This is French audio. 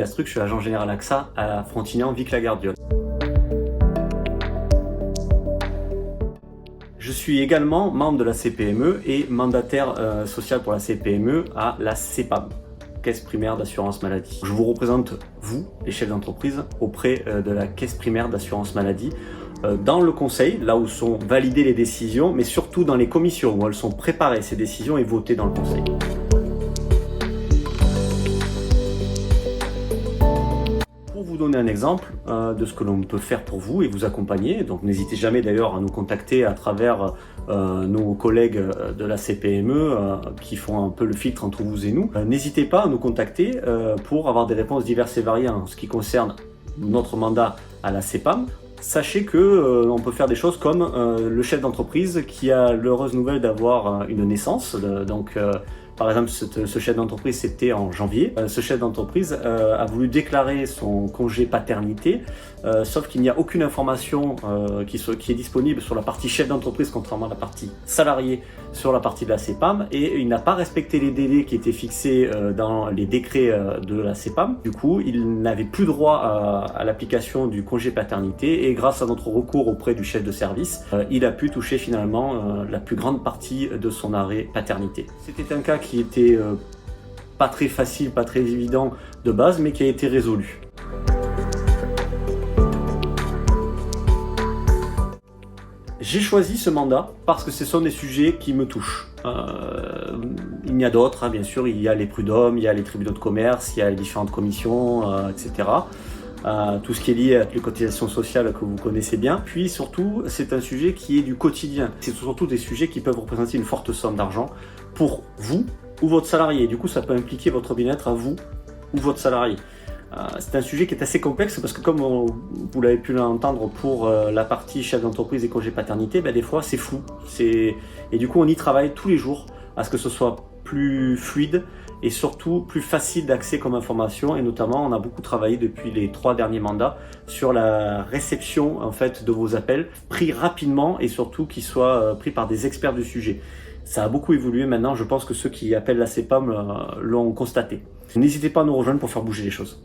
Astruc, je suis agent général AXA à Frontignan-Vic-la-Gardiole. Je suis également membre de la CPME et mandataire social pour la CPME à la CEPAM, Caisse primaire d'assurance maladie. Je vous représente, vous, les chefs d'entreprise, auprès de la Caisse primaire d'assurance maladie, dans le conseil, là où sont validées les décisions, mais surtout dans les commissions où elles sont préparées, ces décisions, et votées dans le conseil. Pour vous donner un exemple de ce que l'on peut faire pour vous et vous accompagner, donc n'hésitez jamais d'ailleurs à nous contacter à travers nos collègues de la CPME qui font un peu le filtre entre vous et nous. N'hésitez pas à nous contacter pour avoir des réponses diverses et variées en ce qui concerne notre mandat à la CEPAM. Sachez que on peut faire des choses comme le chef d'entreprise qui a l'heureuse nouvelle d'avoir une naissance, par exemple, ce chef d'entreprise, c'était en janvier. Ce chef d'entreprise a voulu déclarer son congé paternité, sauf qu'il n'y a aucune information qui est disponible sur la partie chef d'entreprise, contrairement à la partie salarié sur la partie de la CEPAM, et il n'a pas respecté les délais qui étaient fixés dans les décrets de la CEPAM. Du coup, il n'avait plus droit à l'application du congé paternité, et grâce à notre recours auprès du chef de service, il a pu toucher finalement la plus grande partie de son arrêt paternité. C'était un cas qui était pas très facile, pas très évident de base, mais qui a été résolu. J'ai choisi ce mandat parce que ce sont des sujets qui me touchent. Il y en a d'autres, bien sûr, il y a les prud'hommes, il y a les tribunaux de commerce, il y a les différentes commissions, etc. Tout ce qui est lié à les cotisations sociales que vous connaissez bien. Puis surtout, c'est un sujet qui est du quotidien. C'est surtout des sujets qui peuvent représenter une forte somme d'argent pour vous ou votre salarié. Du coup, ça peut impliquer votre bien-être à vous ou votre salarié. C'est un sujet qui est assez complexe parce que comme vous l'avez pu l'entendre pour la partie chef d'entreprise et congé paternité, des fois c'est flou. Et du coup, on y travaille tous les jours à ce que ce soit plus fluide et surtout plus facile d'accès comme information. Et notamment, on a beaucoup travaillé depuis les 3 derniers mandats sur la réception en fait de vos appels, pris rapidement et surtout qu'ils soient pris par des experts du sujet. Ça a beaucoup évolué maintenant, je pense que ceux qui appellent la CEPAM l'ont constaté. N'hésitez pas à nous rejoindre pour faire bouger les choses.